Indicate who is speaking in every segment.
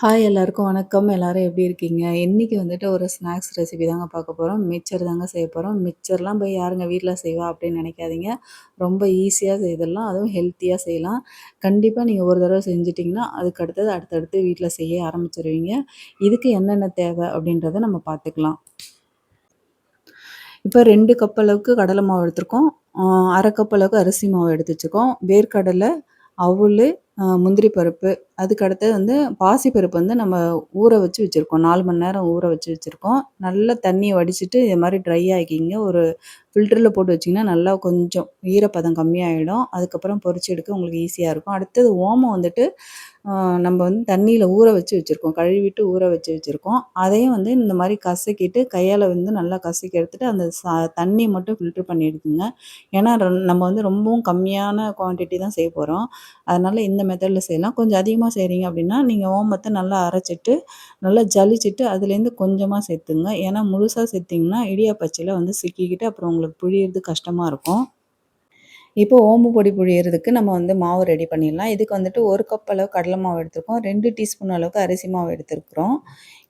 Speaker 1: Hi எல்லாருக்கும் வணக்கம். எல்லாரும் எப்படி இருக்கீங்க? இன்னைக்கு வந்துட்டு ஒரு ஸ்நாக்ஸ் ரெசிபி தாங்க பார்க்க போறோம். மிக்சர் தாங்க செய்ய போறோம். மிக்சர்லாம் போய் யாருங்க வீட்ல செய்வா அப்படின்னு நினைக்காதீங்க. ரொம்ப ஈஸியா செய்திடலாம். அதுவும் ஹெல்த்தியா செய்யலாம். கண்டிப்பா நீங்க ஒரு தடவ செஞ்சுட்டீங்கன்னா, அதுக்கு அடுத்தது அடுத்தடுத்து வீட்ல செய்ய ஆரம்பிச்சுருவீங்க. இதுக்கு என்னென்ன தேவை அப்படின்றத நம்ம பார்த்துக்கலாம். இப்போ 2 கப் அளவுக்கு கடலை மாவு எடுத்திருக்கோம். 1/2 கப் அளவுக்கு அரிசி மாவு எடுத்து வச்சுருக்கோம். வேர்க்கடலை, அவுலு, முந்திரி பருப்பு, அதுக்கு அடுத்தது வந்து பாசிப்பருப்பு வந்து நம்ம ஊற வச்சு வச்சுருக்கோம். 4 மணி நேரம் ஊற வச்சு வச்சுருக்கோம். நல்லா தண்ணிய வடிச்சுட்டு இது மாரி ட்ரை ஆக்கிங்க. ஒரு ஃபில்டர்ல போட்டு வச்சிங்கன்னா, நல்லா கொஞ்சம் ஈரப்பதம் கம்மியாயிடும். அதுக்கப்புறம் பொரிச்சு எடுக்க உங்களுக்கு ஈஸியா இருக்கும். அடுத்தது ஓமம் வந்துட்டு அ நம்ம வந்து தண்ணீல ஊற வச்சு வச்சுருக்கோம். கழுவிட்டு ஊற வச்சு வச்சுருக்கோம். அதையும் வந்து இந்த மாரி கசக்கிட்டு கையால வந்து நல்லா கசக்கி எடுத்துட்டு, அந்த தண்ணிய மட்டும் ஃபில்டர் பண்ணி எடுத்துங்க. ஏன்னா நம்ம வந்து ரொம்பவும் கம்மியான குவான்டிட்டி தான் செய்ய போறோம். அதனால இந்த மெத்தட்ல செய்யலாம். கொஞ்சம் அதிகமா செய்றீங்க அப்படின்னா, நீங்க ஓமத்த நல்லா அரைச்சிட்டு, நல்லா ஜலிச்சுட்டு அதுலேருந்து கொஞ்சமா சேர்த்துங்க. ஏன்னா முழுசா சேர்த்தீங்கன்னா, இடியாப்ப அச்சுல வந்து சிக்கிக்கிட்டு அப்புறம் உங்களுக்கு புழியறது கஷ்டமா இருக்கும். இப்போ ஓம பொடி புழியறதுக்கு நம்ம வந்து மாவு ரெடி பண்ணிடலாம். இதுக்கு வந்துட்டு 1 கப் அளவு கடலை மாவு எடுத்திருக்கோம். 2 டீஸ்பூன் அளவுக்கு அரிசி மாவு எடுத்திருக்கிறோம்.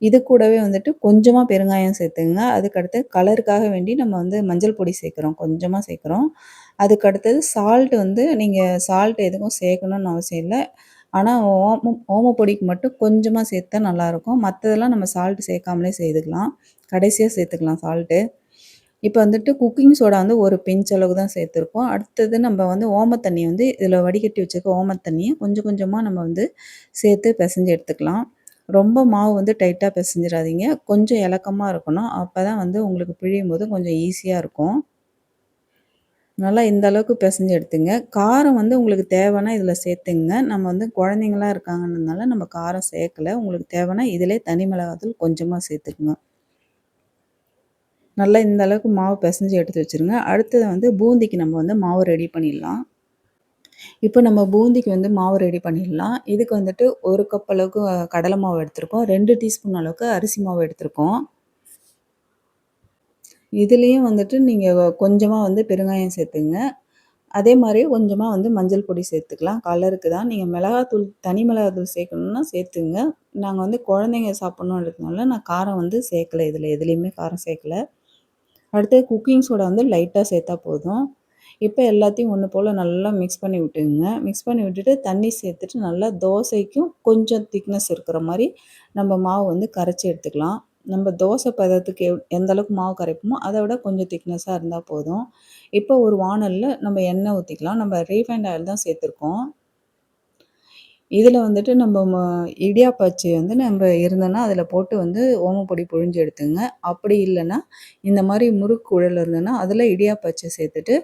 Speaker 1: இது கூடவே வந்துட்டு கொஞ்சமா பெருங்காயம் சேர்த்துங்க. அதுக்கடுத்து கலருக்காக வேண்டி நம்ம வந்து மஞ்சள் பொடி சேர்க்குறோம். கொஞ்சமா சேர்க்குறோம். அதுக்கு அடுத்தது சால்ட் வந்து நீங்க சால்ட் எதுக்கும் சேர்க்கணும்னு அவசியம் இல்ல. ஆனா ஓம பொடிக்கு மட்டும் கொஞ்சமா சேர்த்தா நல்லாயிருக்கும். மத்ததெல்லாம் நம்ம சால்ட் சேர்க்காமலே செய்துக்கலாம். கடைசியா சேர்த்துக்கலாம் சால்ட்டு. இப்ப வந்துட்டு குக்கிங் சோடா வந்து ஒரு பிஞ்ச் அளவு தான் சேர்த்துருக்கோம். அடுத்தது நம்ம வந்து ஓம தண்ணி வந்து இதில வடிகட்டி வச்சிருக்க ஓம தண்ணிய கொஞ்சம் கொஞ்சமா நம்ம வந்து சேர்த்து பெசஞ்சு எடுத்துக்கலாம். ரொம்ப மாவு வந்து டைட்டா பெசஞ்சிராதீங்க. கொஞ்சம் இலக்கமா இருக்கணும். அப்பதான் வந்து உங்களுக்கு பிழியும்போது கொஞ்சம் ஈஸியா இருக்கும். நல்லா இந்த அளவுக்கு பெசஞ்சு எடுத்துங்க. காரம் வந்து உங்களுக்கு தேவைன்னா இதில சேர்த்துங்க. நம்ம வந்து குழந்தைங்கலாம் இருக்காங்கன்றதுனால நம்ம காரம் சேர்க்கல. உங்களுக்கு தேவைன்னா இதிலே தனி மிளகாத்தூள் கொஞ்சமா சேர்த்துக்கங்க. நல்லா இந்த அளவுக்கு மாவு பெசஞ்சு எடுத்து வச்சுருங்க. அடுத்தது வந்து பூந்திக்கு நம்ம வந்து மாவு ரெடி பண்ணிடலாம். இப்போ நம்ம பூந்திக்கு வந்து மாவு ரெடி பண்ணிடலாம். இதுக்கு வந்துட்டு 1 கப் அளவுக்கு கடலை மாவு எடுத்திருக்கோம். 2 டீஸ்பூன் அளவுக்கு அரிசி மாவு எடுத்திருக்கோம். இதுலயும் வந்துட்டு நீங்க கொஞ்சமா வந்து பெருங்காயம் சேர்த்துங்க. அதே மாரி கொஞ்சமா வந்து மஞ்சள் பொடி சேர்த்துக்கலாம். கலருக்கு தான். நீங்க மிளகாத்தூள் தனி மிளகாத்தூள் சேர்க்கணும்னா சேர்த்துங்க. நாங்க வந்து குழந்தைங்க சாப்பிடணுன்றதுனால நான் காரம் வந்து சேர்க்கல இதுல. எதுலயுமே காரம் சேர்க்கல. அடுத்தது குக்கிங் சோடா வந்து லைட்டா சேர்த்தா போதும். இப்ப எல்லாத்தையும் ஒண்ணு போல நல்லா மிக்ஸ் பண்ணி விட்டுக்குங்க. மிக்ஸ் பண்ணி விட்டுட்டு தண்ணி சேர்த்துட்டு நல்லா தோசைக்கும் கொஞ்சம் திக்னஸ் இருக்கிற மாரி நம்ம மாவு வந்து கரைச்சி எடுத்துக்கலாம். நம்ம தோசை பதத்துக்கு எந்த அளவுக்கு மாவு கரைப்போமோ, அத விட கொஞ்சம் திக்னஸா இருந்தா போதும். இப்போ ஒரு வாணல்ல நம்ம எண்ணெய் ஊத்திக்கலாம். நம்ம ரீஃபைண்ட் ஆயில் தான் சேர்த்துருக்கோம். இதில வந்துட்டு நம்ம இடியாப்ப அச்சு வந்து நம்ப இருந்ததுன்னா, அதில போட்டு வந்து ஓமப்பொடி புழிஞ்சு எடுத்துங்க. அப்படி இல்லன்னா, இந்த மாரி முறுக்கு குழல் இருந்ததுன்னா, அதில இடியாப்ப அச்சு சேர்த்துட்டு,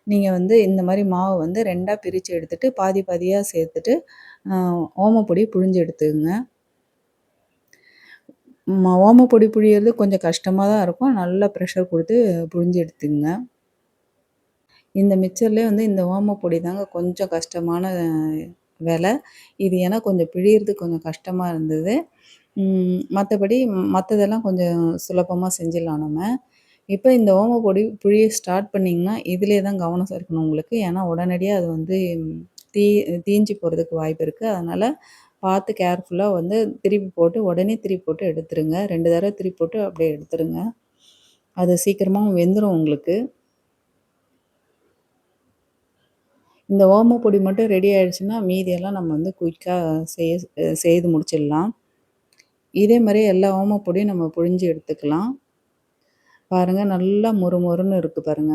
Speaker 1: நீங்க வந்து இந்த மாரி மாவு வந்து 2ஆ பிரிச்சு எடுத்துட்டு, பாதி பாதியா சேர்த்துட்டு, அ ஓமப்பொடி புழிஞ்சு எடுத்துக்கங்க. ஓமப்பொடி புழியறது கொஞ்சம் கஷ்டமா தான் இருக்கும். நல்லா ப்ரெஷர் குடுத்து புழிஞ்சு எடுத்துக்கங்க. இந்த மிக்சர்லயே வந்து இந்த ஓமப்பொடி தாங்க கொஞ்சம் கஷ்டமான வேலை. இது ஏன்னா கொஞ்சம் பிழியறதுக்கு கொஞ்சம் கஷ்டமா இருந்தது. மத்தபடி மத்ததெல்லாம் கொஞ்சம் சுலபமா செஞ்சிடலாம் நம்ம. இப்ப இந்த ஓமப்பொடி புழிய ஸ்டார்ட் பண்ணீங்கன்னா, இதிலயே தான் கவனம் இருக்கணும் உங்களுக்கு. ஏன்னா உடனடியா அது வந்து தீ தீஞ்சு போறதுக்கு வாய்ப்பு இருக்கு. அதனால பார்த்து கேர்ஃபுல்லா வந்து திருப்பி போட்டு உடனே திருப்பி போட்டு எடுத்துருங்க. 2 தடவ திருப்பி போட்டு அப்படியே எடுத்துருங்க. அது சீக்கிரமாவும் வெந்துரும் உங்களுக்கு. இந்த ஓமப்பொடி மட்டும் ரெடி ஆயிடுச்சுன்னா, மீதியெல்லாம் நம்ம வந்து குயிக்கா செய்து முடிச்சிடலாம். இதே மாரி எல்லா ஓமப்பொடியும் நம்ம புழிஞ்சு எடுத்துக்கலாம். பாருங்க நல்லா மொறு மொறுன்னு இருக்கு பாருங்க.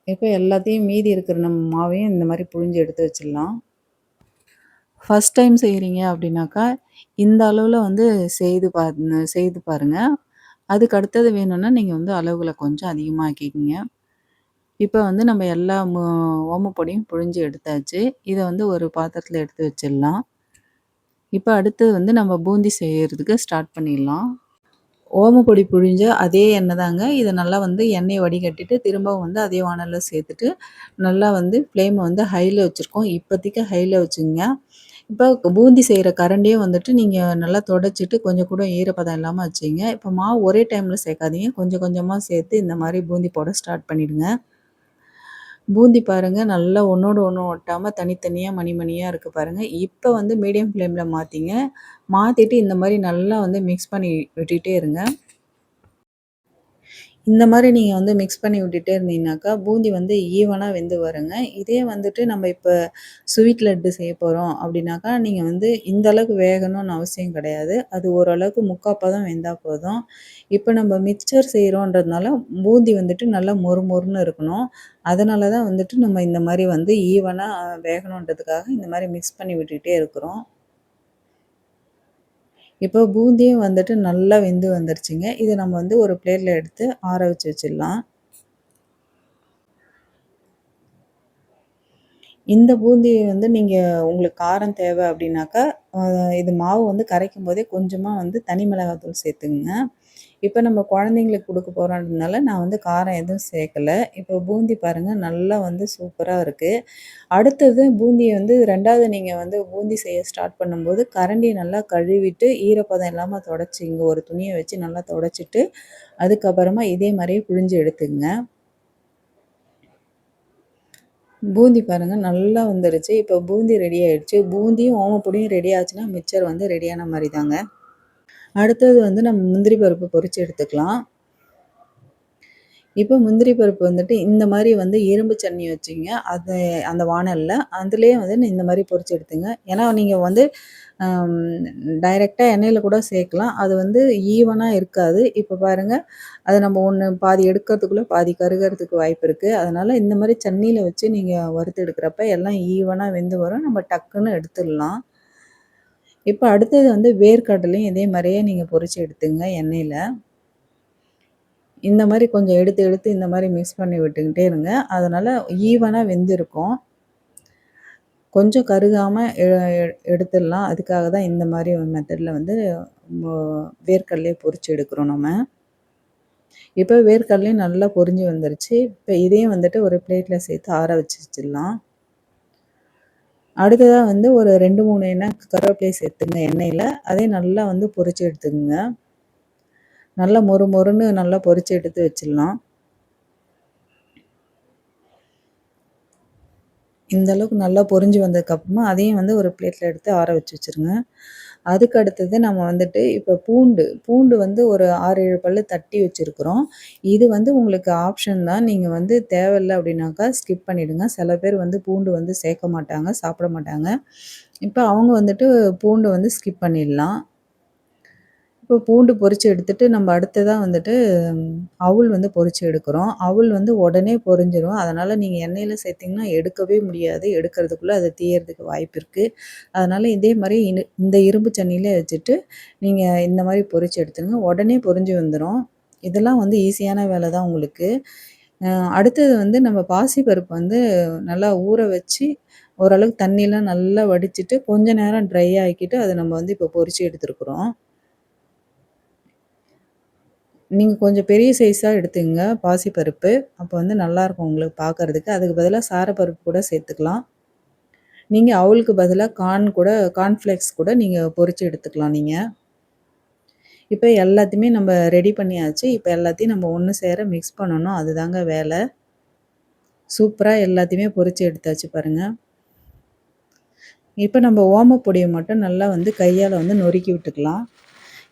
Speaker 1: இப்ப எல்லாத்தையும் மீதி இருக்கிற நம்ம மாவையும் இந்த மாரி புழிஞ்சு எடுத்து வச்சிடலாம். ஃபர்ஸ்ட் டைம் செய்றீங்க அப்படின்னாக்கா, இந்த அளவுல வந்து செய்து பாருங்க. அதுக்கு அடுத்தது வேணும்னா, நீங்க வந்து அளவுகள கொஞ்சம் அதிகமாக்கிக்கங்க. இப்ப வந்து நம்ம எல்லா ஓமப்பொடியும் புழிஞ்சு எடுத்தாச்சு. இத வந்து ஒரு பாத்திரத்துல எடுத்து வச்சிடலாம். இப்ப அடுத்தது வந்து நம்ம பூந்தி செய்யறதுக்கு ஸ்டார்ட் பண்ணிடலாம். ஓமப்பொடி புழிஞ்ச அதே எண்ணெய் தாங்க. இத நல்லா வந்து எண்ணெய வடிகட்டிட்டு, திரும்பவும் வந்து அதே வாணல்ல சேர்த்துட்டு, நல்லா வந்து ஃப்ளேம வந்து ஹைல வச்சிருக்கோம். இப்போதைக்கு ஹைல வச்சுக்கங்க. இப்ப பூந்தி செய்ற கரண்டிய வந்துட்டு நீங்க நல்லா தொடச்சிட்டு, கொஞ்சம் கூட ஈரப்பதம் இல்லாம வச்சுக்கங்க. இப்ப மாவு ஒரே டைம்ல சேர்க்காதீங்க. கொஞ்சம் கொஞ்சமா சேர்த்து இந்த மாரி பூந்தி போட ஸ்டார்ட் பண்ணிடுங்க. பூந்தி பாருங்க நல்லா ஒண்ணோடு ஒண்ணு ஒட்டாம தனித்தனியா மணி மணியா இருக்கு பாருங்க. இப்ப வந்து மீடியம் ஃப்ளேம்ல மாத்திங்க. மாத்திட்டு இந்த மாரி நல்லா வந்து மிக்ஸ் பண்ணி விட்டுட்டே இருங்க. இந்த மாரி நீங்க வந்து மிக்ஸ் பண்ணி விட்டுட்டே இருந்தீங்கனாக்கா, பூந்தி வந்து ஈவனா வெந்து வருங்க. இதே வந்துட்டு நம்ம இப்ப ஸ்வீட் லட்டு செய்ய போறோம் அப்டின்னாக்கா, நீங்க வந்து இந்த அளவுக்கு வேகணும்னு அவசியம் கிடையாது. அது ஓரளவுக்கு முக்கா பதம் வெந்தா போதும். இப்ப நம்ம மிக்ஸ்சர் செய்றோன்றதுனால பூந்தி வந்துட்டு நல்லா மொறு மொறுன்னு இருக்கணும். அதனால தான் வந்துட்டு நம்ம இந்த மாரி வந்து ஈவனா வேகணுன்றதுக்காக இந்த மாரி மிக்ஸ் பண்ணி விட்டுட்டே இருக்கிறோம். இப்போ பூந்தியும் வந்துட்டு நல்லா வெந்து வந்துருச்சுங்க. இத நம்ம வந்து ஒரு பிளேட்ல எடுத்து ஆற வச்சு வச்சுடலாம். இந்த பூந்திய வந்து நீங்க உங்களுக்கு காரம் தேவை அப்டின்னாக்கா, அ இது மாவு வந்து கரைக்கும்போதே கொஞ்சமா வந்து தனி மிளகாய் தூள் சேர்த்துக்கங்க. இப்ப நம்ம குழந்தைங்களுக்கு குடுக்க போறோம்ன்றதுனால நான் வந்து காரம் எதுவும் சேர்க்கல. இப்போ பூந்தி பாருங்க நல்லா வந்து சூப்பரா இருக்கு. அடுத்தது பூந்திய வந்து 2வது நீங்க வந்து பூந்தி செய்ய ஸ்டார்ட் பண்ணும்போது, கரண்டிய நல்லா கழுவிட்டு ஈரப்பதம் இல்லாம தொடச்சிங்க. ஒரு துணிய வச்சு நல்லா தொடச்சிட்டு, அதுக்கப்புறமா இதே மாரியே புழிஞ்சு எடுத்துக்கங்க. பூந்தி பாருங்க நல்லா வந்துருச்சு. இப்போ பூந்தி ரெடி ஆயிடுச்சு. பூந்தியும், ஓமப்பொடியும் ரெடி ஆச்சுன்னா, மிக்சர் வந்து ரெடியான மாரி தாங்க. அடுத்தது வந்து நம்ம முந்திரி பருப்பு பொரிச்சு எடுத்துக்கலாம். இப்போ முந்திரி பருப்பு வந்துட்டு இந்த மாரி வந்து இரும்பு சட்னி வச்சுங்க. அது அந்த வாணல்ல, அதிலேயே வந்து இந்த மாரி பொரிச்சு எடுத்துங்க. ஏன்னா நீங்க வந்து அம் டைரக்ட்டா எண்ணெயில கூட சேர்க்கலாம். அது வந்து ஈவனா இருக்காது. இப்ப பாருங்க, அத நம்ம ஒண்ணு பாதி எடுக்கிறதுக்குள்ள பாதி கருகறதுக்கு வாய்ப்பு இருக்கு. அதனால இந்த மாரி சட்னியில வச்சு நீங்க வறுத்து எடுக்கிறப்ப எல்லாம் ஈவனா வெந்து வரும். நம்ம டக்குன்னு எடுத்துடலாம். இப்ப அடுத்தது வந்து வேர்க்கடலையும் இதே மாரியே நீங்க பொரிச்சு எடுத்துங்க எண்ணெயில. இந்த மாரி கொஞ்சம் எடுத்து, எடுத்து இந்த மாரி மிக்ஸ் பண்ணி விட்டுக்கிட்டே இருங்க. அதனால ஈவனா வெந்திருக்கும். கொஞ்சம் கருகாம எடுத்துடலாம். அதுக்காக தான் இந்த மாரி ஒரு மெத்தட்ல வந்து மொ வேர்க்கடலைய பொரிச்சு எடுக்கிறோம் நம்ம. இப்ப வேர்க்கடலையும் நல்லா பொரிஞ்சு வந்துருச்சு. இப்ப இதையும் வந்துட்டு ஒரு பிளேட்ல சேர்த்து ஆற வச்சு வச்சுடலாம். அடுத்ததா வந்து ஒரு 2, 3 கருவேப்பிலைய சேர்த்துங்க எண்ணெயில. அதையும் நல்லா வந்து பொரிச்சு எடுத்துக்கங்க. நல்லா மொறு மொறுன்னு நல்லா பொரிச்சு எடுத்து வச்சிடலாம். இந்த அளவுக்கு நல்லா பொரிஞ்சு வந்ததுக்கப்புறமா, அதையும் வந்து ஒரு பிளேட்ல எடுத்து ஆற வச்சு வச்சுருங்க. அதுக்கு அடுத்தது நம்ம வந்துட்டு இப்ப பூண்டு வந்து ஒரு 6, 7 பல்லு தட்டி வச்சிருக்கிறோம். இது வந்து உங்களுக்கு ஆப்ஷன் தான். நீங்க வந்து தேவையில்ல அப்டின்னாக்கா ஸ்கிப் பண்ணிடுங்க. சில பேர் வந்து பூண்டு வந்து சேர்க்க மாட்டாங்க, சாப்பிட மாட்டாங்க. இப்ப அவங்க வந்துட்டு பூண்டு வந்து ஸ்கிப் பண்ணிடலாம். இப்போ பூண்டு பொரிச்சு எடுத்துட்டு, நம்ம அடுத்ததா வந்துட்டு அவுல் வந்து பொரிச்சு எடுக்கிறோம். அவுல் வந்து உடனே பொரிஞ்சிரும். அதனால நீங்க எண்ணெயில சேர்த்தீங்கன்னா எடுக்கவே முடியாது. எடுக்கிறதுக்குள்ள அது தீயறதுக்கு வாய்ப்பு இருக்கு. அதனால இதே மாரி இந்த இரும்பு சன்னியிலே வச்சுட்டு, நீங்க இந்த மாரி பொரிச்சு எடுத்துருங்க. உடனே பொரிஞ்சு வந்துரும். இதெல்லாம் வந்து ஈஸியான வேல தான் உங்களுக்கு. அ அடுத்தது வந்து நம்ம பாசிப்பருப்பு வந்து நல்லா ஊற வச்சு, ஓரளவுக்கு தண்ணிலாம் நல்லா வடிச்சுட்டு, கொஞ்ச நேரம் ட்ரை ஆக்கிட்டு, அத நம்ம வந்து இப்போ பொரிச்சு எடுத்துருக்குறோம். நீங்க கொஞ்சம் பெரிய சைஸா எடுத்துக்கங்க பாசிப்பருப்பு. அப்போ வந்து நல்லாயிருக்கும் உங்களுக்கு பார்க்கறதுக்கு. அதுக்கு பதிலா சாரப்பருப்பு கூட சேர்த்துக்கலாம். நீங்க அவலுக்கு பதிலா கார்ன்ஃப்ளேக்ஸ் கூட நீங்க பொரிச்சு எடுத்துக்கலாம் நீங்க. இப்ப எல்லாத்தையுமே நம்ம ரெடி பண்ணியாச்சு. இப்ப எல்லாத்தையும் நம்ம ஒண்ணு சேர மிக்ஸ் பண்ணணும். அதுதாங்க வேல. சூப்பரா எல்லாத்தையுமே பொரிச்சு எடுத்தாச்சு பாருங்க. இப்ப நம்ம ஓமப்பொடிய மட்டும் நல்லா வந்து கையால வந்து நொறுக்கி விட்டுக்கலாம்.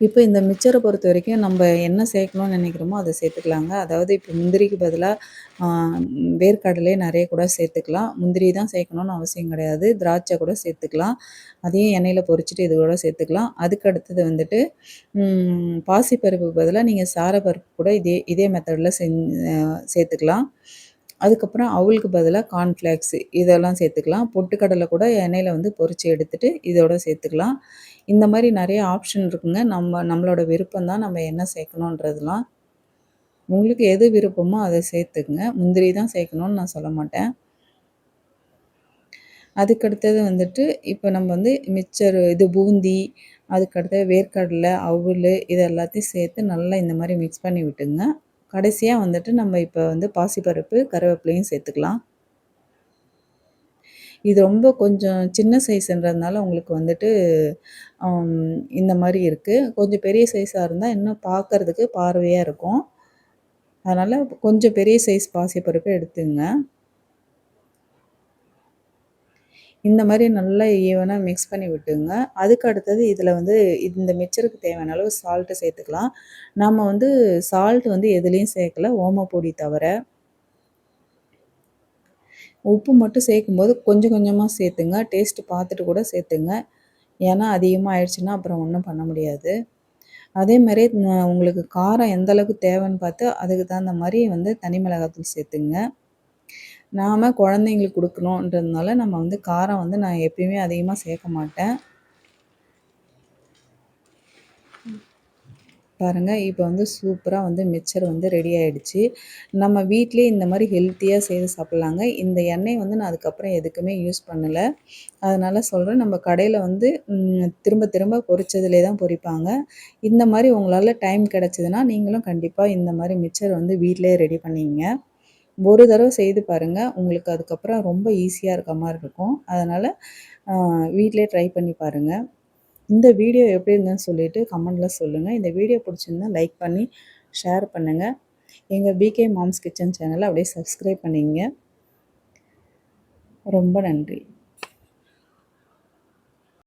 Speaker 1: இப்ப இந்த மிக்சர பொறுத்தவரைக்கும் நம்ப என்ன சேர்க்கணும்னு நெனைக்கிறோமோ, அத சேர்த்துக்கலாங்க. அதாவது இப்ப முந்திரிக்கு பதிலா ஆ வேர்க்கடலை நெறைய கூட சேர்த்துக்கலாம். முந்திரி தான் சேர்க்கணும்னு அவசியம் கிடையாது. திராட்சை கூட சேர்த்துக்கலாம். அதையும் எண்ணெயில பொரிச்சுட்டு இது கூட சேர்த்துக்கலாம். அதுக்கு அடுத்தது வந்துட்டு பாசிப்பருப்புக்கு பதிலா நீங்க சாரப்பருப்பு கூட இதே இதே மெத்தட்ல சேர்த்துக்கலாம். அதுக்கப்புறம் அவலுக்கு பதிலா கார்ன்ஃப்ளேக்ஸ் இதெல்லாம் சேர்த்துக்கலாம். பொட்டுக்கடலை கூட எண்ணெயில வந்து பொரிச்சு எடுத்துட்டு இதோட சேர்த்துக்கலாம். இந்த மாரி நெறைய ஆப்ஷன் இருக்குங்க. நம்மளோட விருப்பம் தான் நம்ம என்ன சேர்க்கணுன்றதெல்லாம். உங்களுக்கு எது விருப்பமோ அத சேர்த்துக்கங்க. முந்திரி தான் சேர்க்கணும்னு நான் சொல்ல மாட்டேன். அதுக்கடுத்தது வந்துட்டு இப்ப நம்ம வந்து இது பூந்தி, அதுக்கடுத்தது வேர்க்கடலை, அவுலு இது எல்லாத்தையும் சேர்த்து நல்லா இந்த மாரி மிக்ஸ் பண்ணி விட்டுங்க. கடைசியா வந்துட்டு நம்ம இப்ப வந்து பாசிப்பருப்பு, கருவேப்பிலையும் சேர்த்துக்கலாம். இது ரொம்ப கொஞ்சம் சின்ன சைஸ்ன்றதுனால உங்களுக்கு வந்துட்டு அம் இந்த மாரி இருக்கு. கொஞ்சம் பெரிய சைஸா இருந்தா இன்னும் பார்க்கறதுக்கு பார்வையா இருக்கும். அதனால கொஞ்சம் பெரிய சைஸ் பாசிப்பருப்பு எடுத்துங்க. இந்த மாரி நல்லா ஈவனா மிக்ஸ் பண்ணி விட்டுங்க. அதுக்கு அடுத்தது இதில வந்து இந்த மிக்சருக்கு தேவையான அளவு சால்ட்டு சேர்த்துக்கலாம். நம்ம வந்து சால்ட் வந்து எதுலயும் சேர்க்கல, ஓமப்பொடி தவிர. உப்பு மட்டும் சேர்க்கும்போது கொஞ்சம் கொஞ்சமா சேர்த்துங்க. டேஸ்ட்டு பார்த்துட்டு கூட சேர்த்துங்க. ஏன்னா அதிகமா ஆயிடுச்சுன்னா அப்புறம் ஒண்ணும் பண்ண முடியாது. அதே மாரி உங்களுக்கு காரம் எந்த அளவுக்கு தேவைன்னு பார்த்து அதுக்கு தகுந்த மாரி வந்து தனி மிளகாத்தூள் சேர்த்துங்க. நாம குழந்தைங்களுக்கு குடுக்கணுன்றதுனால நம்ம வந்து காரம் வந்து நான் எப்பயுமே அதிகமா சேர்க்க மாட்டேன். பாருங்க, இப்போ வந்து சூப்பரா வந்து மிக்சர் வந்து ரெடி ஆயிடுச்சு. நம்ம வீட்லயே இந்த மாரி ஹெல்த்தியா செய்து சாப்பிடலாங்க. இந்த எண்ணெய் வந்து நான் அதுக்கப்புறம் எதுக்குமே யூஸ் பண்ணல. அதனால சொல்றேன், நம்ம கடையில வந்து திரும்ப திரும்ப பொரிச்சதுலே தான் பொரிப்பாங்க. இந்த மாரி உங்களால டைம் கிடைச்சதுன்னா, நீங்களும் கண்டிப்பா இந்த மாரி மிக்சர் வந்து வீட்லயே ரெடி பண்ணிக்கங்க. ஒரு தடவ செய்து பாருங்க. உங்களுக்கு அதுக்கப்புறம் ரொம்ப ஈஸியா இருக்க மாரி இருக்கும். அதனால அ வீட்லயே ட்ரை பண்ணி பாருங்க. இந்த வீடியோ எப்படி இருந்ததுன்னு சொல்லிட்டு கமெண்ட்ல சொல்லுங்க. இந்த வீடியோ பிடிச்சிருந்தா லைக் பண்ணி ஷேர் பண்ணுங்க. எங்க பிகே மாம்ஸ் கிச்சன் சேனல அப்படியே சப்ஸ்கிரைப் பண்ணிக்கங்க. ரொம்ப நன்றி.